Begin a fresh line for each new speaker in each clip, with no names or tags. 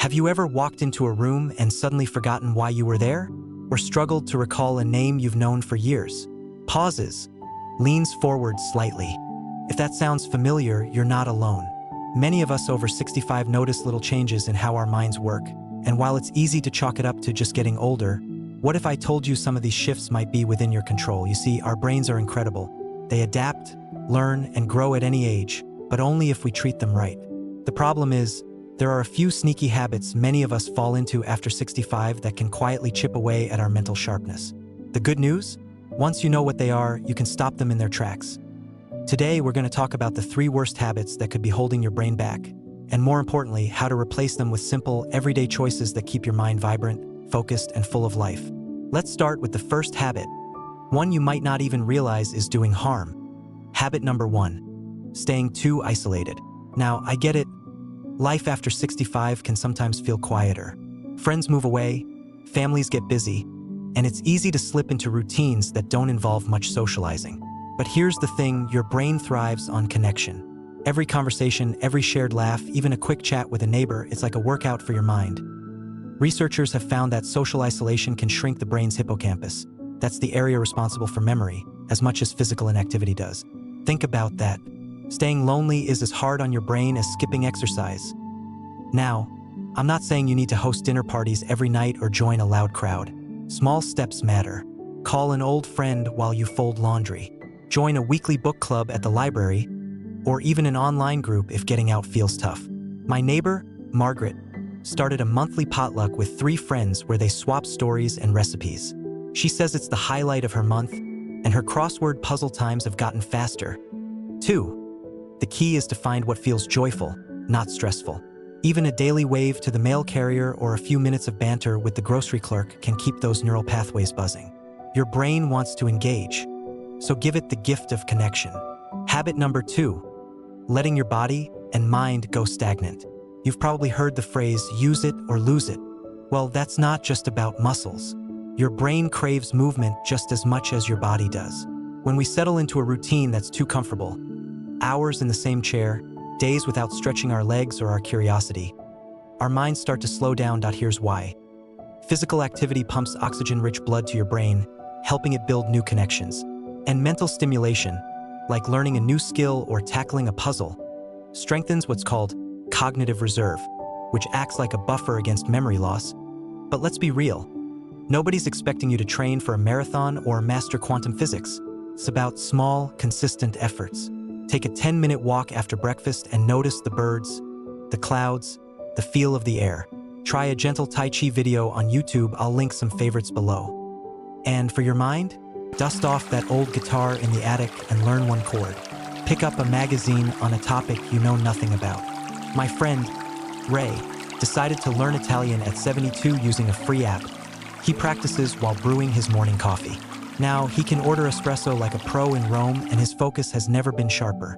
Have you ever walked into a room and suddenly forgotten why you were there? Or struggled to recall a name you've known for years? Pauses. Leans forward slightly. If that sounds familiar, you're not alone. Many of us over 65 notice little changes in how our minds work. And while it's easy to chalk it up to just getting older, what if I told you some of these shifts might be within your control? You see, our brains are incredible. They adapt, learn, and grow at any age, but only if we treat them right. The problem is, there are a few sneaky habits many of us fall into after 65 that can quietly chip away at our mental sharpness. The good news? Once you know what they are, you can stop them in their tracks. Today, we're going to talk about the 3 worst habits that could be holding your brain back, and more importantly, how to replace them with simple, everyday choices that keep your mind vibrant, focused, and full of life. Let's start with the first habit, one you might not even realize is doing harm. Habit number 1, staying too isolated. Now, I get it. Life after 65 can sometimes feel quieter. Friends move away, families get busy, and it's easy to slip into routines that don't involve much socializing. But here's the thing, your brain thrives on connection. Every conversation, every shared laugh, even a quick chat with a neighbor, it's like a workout for your mind. Researchers have found that social isolation can shrink the brain's hippocampus. That's the area responsible for memory, as much as physical inactivity does. Think about that. Staying lonely is as hard on your brain as skipping exercise. Now, I'm not saying you need to host dinner parties every night or join a loud crowd. Small steps matter. Call an old friend while you fold laundry. Join a weekly book club at the library, or even an online group if getting out feels tough. My neighbor, Margaret, started a monthly potluck with 3 friends where they swap stories and recipes. She says it's the highlight of her month, and her crossword puzzle times have gotten faster. 2. The key is to find what feels joyful, not stressful. Even a daily wave to the mail carrier or a few minutes of banter with the grocery clerk can keep those neural pathways buzzing. Your brain wants to engage, so give it the gift of connection. Habit number 2, letting your body and mind go stagnant. You've probably heard the phrase, use it or lose it. Well, that's not just about muscles. Your brain craves movement just as much as your body does. When we settle into a routine that's too comfortable, hours in the same chair, days without stretching our legs or our curiosity, our minds start to slow down. Here's why. Physical activity pumps oxygen-rich blood to your brain, helping it build new connections. And mental stimulation, like learning a new skill or tackling a puzzle, strengthens what's called cognitive reserve, which acts like a buffer against memory loss. But let's be real. Nobody's expecting you to train for a marathon or master quantum physics. It's about small, consistent efforts. Take a 10-minute walk after breakfast and notice the birds, the clouds, the feel of the air. Try a gentle Tai Chi video on YouTube. I'll link some favorites below. And for your mind, dust off that old guitar in the attic and learn one chord. Pick up a magazine on a topic you know nothing about. My friend, Ray, decided to learn Italian at 72 using a free app. He practices while brewing his morning coffee. Now, he can order espresso like a pro in Rome, and his focus has never been sharper.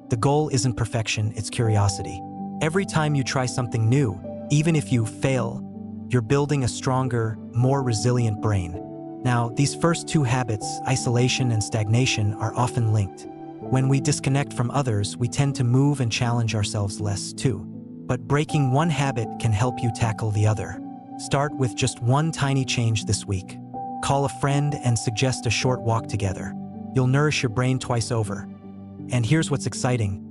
The goal isn't perfection, it's curiosity. Every time you try something new, even if you fail, you're building a stronger, more resilient brain. Now, these first 2 habits, isolation and stagnation, are often linked. When we disconnect from others, we tend to move and challenge ourselves less too. But breaking one habit can help you tackle the other. Start with just one tiny change this week. Call a friend and suggest a short walk together. You'll nourish your brain twice over. And here's what's exciting.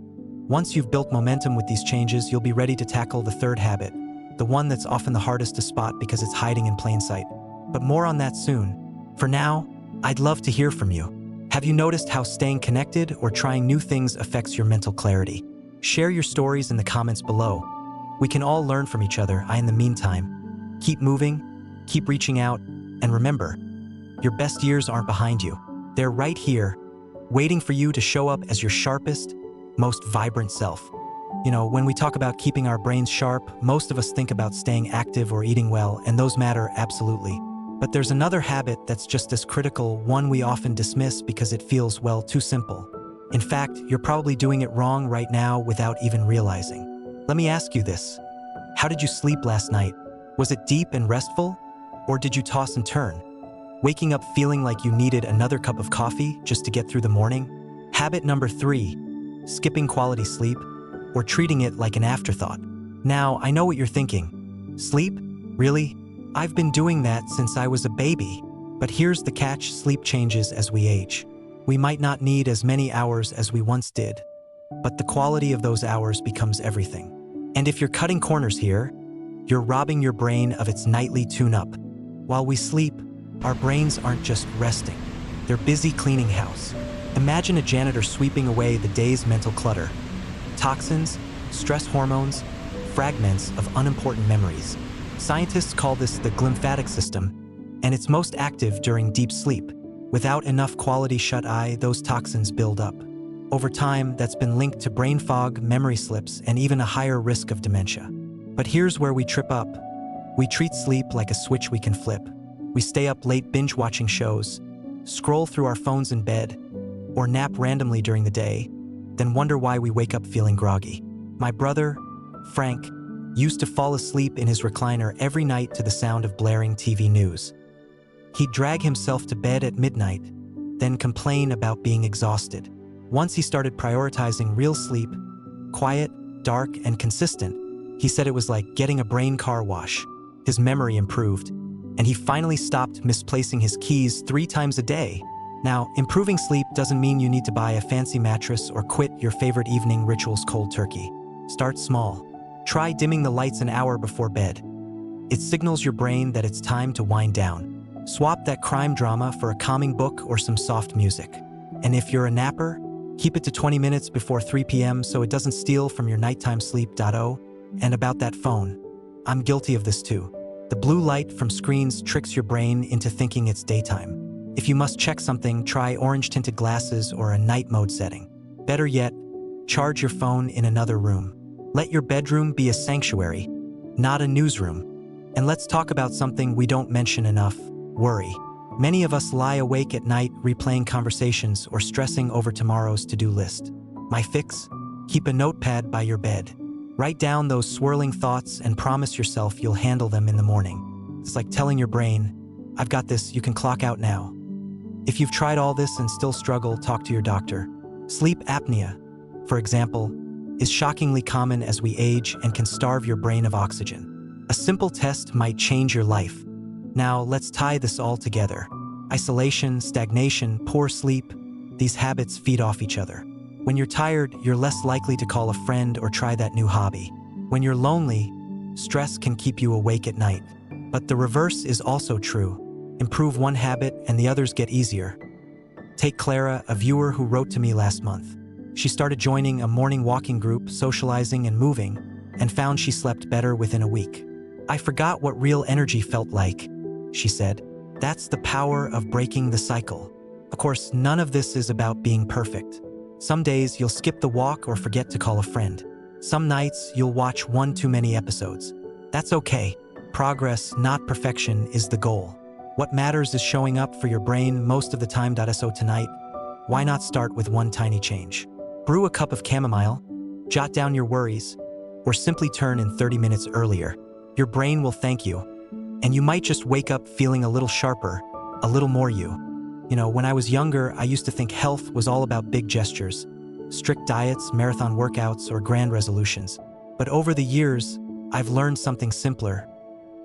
Once you've built momentum with these changes, you'll be ready to tackle the 3rd habit, the one that's often the hardest to spot because it's hiding in plain sight. But more on that soon. For now, I'd love to hear from you. Have you noticed how staying connected or trying new things affects your mental clarity? Share your stories in the comments below. We can all learn from each other. In the meantime, keep moving, keep reaching out, and remember, your best years aren't behind you. They're right here, waiting for you to show up as your sharpest, most vibrant self. You know, when we talk about keeping our brains sharp, most of us think about staying active or eating well, and those matter absolutely. But there's another habit that's just as critical, one we often dismiss because it feels, well, too simple. In fact, you're probably doing it wrong right now without even realizing. Let me ask you this. How did you sleep last night? Was it deep and restful? Or did you toss and turn, waking up feeling like you needed another cup of coffee just to get through the morning? Habit number 3, skipping quality sleep or treating it like an afterthought. Now, I know what you're thinking. Sleep? Really? I've been doing that since I was a baby. But here's the catch: sleep changes as we age. We might not need as many hours as we once did, but the quality of those hours becomes everything. And if you're cutting corners here, you're robbing your brain of its nightly tune-up. While we sleep, our brains aren't just resting. They're busy cleaning house. Imagine a janitor sweeping away the day's mental clutter. Toxins, stress hormones, fragments of unimportant memories. Scientists call this the glymphatic system, and it's most active during deep sleep. Without enough quality shut-eye, those toxins build up. Over time, that's been linked to brain fog, memory slips, and even a higher risk of dementia. But here's where we trip up. We treat sleep like a switch we can flip. We stay up late binge-watching shows, scroll through our phones in bed, or nap randomly during the day, then wonder why we wake up feeling groggy. My brother, Frank, used to fall asleep in his recliner every night to the sound of blaring TV news. He'd drag himself to bed at midnight, then complain about being exhausted. Once he started prioritizing real sleep, quiet, dark, and consistent, he said it was like getting a brain car wash. His memory improved, and he finally stopped misplacing his keys 3 times a day. Now, improving sleep doesn't mean you need to buy a fancy mattress or quit your favorite evening rituals cold turkey. Start small. Try dimming the lights an hour before bed. It signals your brain that it's time to wind down. Swap that crime drama for a calming book or some soft music. And if you're a napper, keep it to 20 minutes before 3 p.m. so it doesn't steal from your nighttime sleep. And about that phone, I'm guilty of this too. The blue light from screens tricks your brain into thinking it's daytime. If you must check something, try orange-tinted glasses or a night mode setting. Better yet, charge your phone in another room. Let your bedroom be a sanctuary, not a newsroom. And let's talk about something we don't mention enough: worry. Many of us lie awake at night replaying conversations or stressing over tomorrow's to-do list. My fix? Keep a notepad by your bed. Write down those swirling thoughts and promise yourself you'll handle them in the morning. It's like telling your brain, "I've got this, you can clock out now." If you've tried all this and still struggle, talk to your doctor. Sleep apnea, for example, is shockingly common as we age and can starve your brain of oxygen. A simple test might change your life. Now, let's tie this all together. Isolation, stagnation, poor sleep, these habits feed off each other. When you're tired, you're less likely to call a friend or try that new hobby. When you're lonely, stress can keep you awake at night. But the reverse is also true. Improve one habit and the others get easier. Take Clara, a viewer who wrote to me last month. She started joining a morning walking group, socializing and moving, and found she slept better within a week. "I forgot what real energy felt like," she said. "That's the power of breaking the cycle." Of course, none of this is about being perfect. Some days you'll skip the walk or forget to call a friend. Some nights you'll watch one too many episodes. That's okay. Progress, not perfection, is the goal. What matters is showing up for your brain most of the time. So tonight, why not start with one tiny change? Brew a cup of chamomile, jot down your worries, or simply turn in 30 minutes earlier. Your brain will thank you, and you might just wake up feeling a little sharper, a little more you. You know, when I was younger, I used to think health was all about big gestures, strict diets, marathon workouts, or grand resolutions. But over the years, I've learned something simpler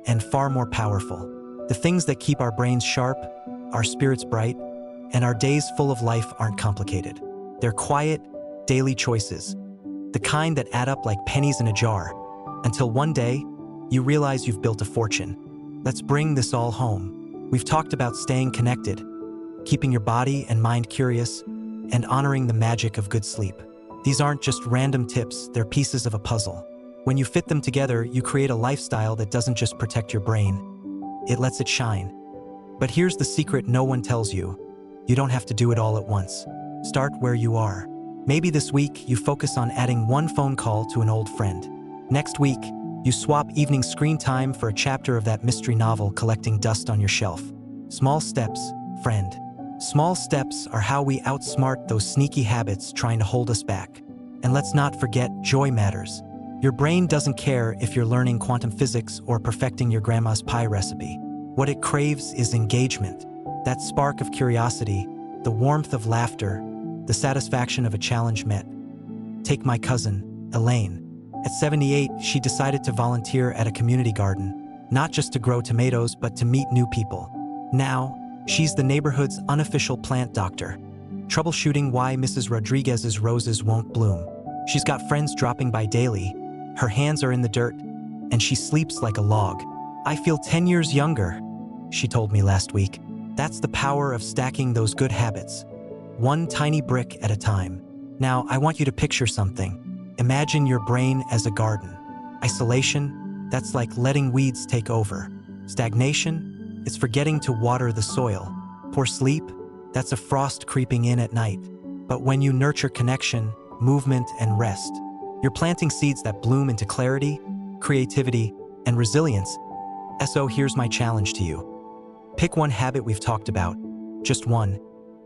and far more powerful. The things that keep our brains sharp, our spirits bright, and our days full of life aren't complicated. They're quiet, daily choices, the kind that add up like pennies in a jar, until one day, you realize you've built a fortune. Let's bring this all home. We've talked about staying connected, keeping your body and mind curious, and honoring the magic of good sleep. These aren't just random tips, they're pieces of a puzzle. When you fit them together, you create a lifestyle that doesn't just protect your brain, it lets it shine. But here's the secret no one tells you. You don't have to do it all at once. Start where you are. Maybe this week, you focus on adding one phone call to an old friend. Next week, you swap evening screen time for a chapter of that mystery novel collecting dust on your shelf. Small steps, friend. Small steps are how we outsmart those sneaky habits trying to hold us back. And let's not forget, joy matters. Your brain doesn't care if you're learning quantum physics or perfecting your grandma's pie recipe. What it craves is engagement. That spark of curiosity, the warmth of laughter, the satisfaction of a challenge met. Take my cousin, Elaine. At 78, she decided to volunteer at a community garden, not just to grow tomatoes, but to meet new people. Now, she's the neighborhood's unofficial plant doctor, troubleshooting why Mrs. Rodriguez's roses won't bloom. She's got friends dropping by daily, her hands are in the dirt, and she sleeps like a log. "I feel 10 years younger," she told me last week. That's the power of stacking those good habits, one tiny brick at a time. Now, I want you to picture something. Imagine your brain as a garden. Isolation, that's like letting weeds take over. Stagnation, it's forgetting to water the soil. Poor sleep, that's a frost creeping in at night. But when you nurture connection, movement, and rest, you're planting seeds that bloom into clarity, creativity, and resilience. So here's my challenge to you. Pick one habit we've talked about, just one,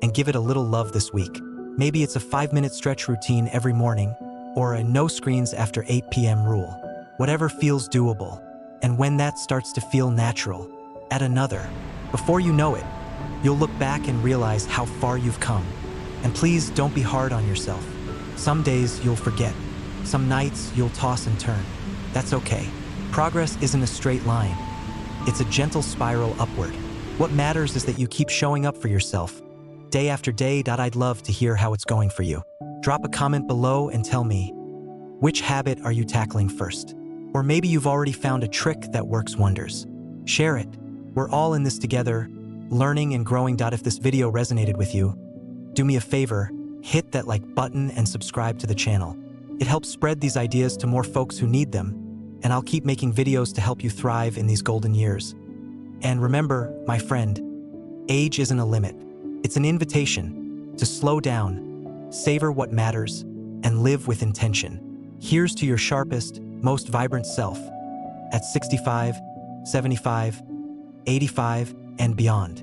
and give it a little love this week. Maybe it's a 5-minute stretch routine every morning, or a no screens after 8 p.m. rule. Whatever feels doable. And when that starts to feel natural, add another. Before you know it, you'll look back and realize how far you've come. And please don't be hard on yourself. Some days you'll forget. Some nights you'll toss and turn. That's okay. Progress isn't a straight line. It's a gentle spiral upward. What matters is that you keep showing up for yourself, day after day. I'd love to hear how it's going for you. Drop a comment below and tell me, which habit are you tackling first? Or maybe you've already found a trick that works wonders. Share it. We're all in this together, learning and growing. If this video resonated with you, do me a favor, hit that like button and subscribe to the channel. It helps spread these ideas to more folks who need them, and I'll keep making videos to help you thrive in these golden years. And remember, my friend, age isn't a limit. It's an invitation to slow down, savor what matters, and live with intention. Here's to your sharpest, most vibrant self at 65, 75, 85, and beyond.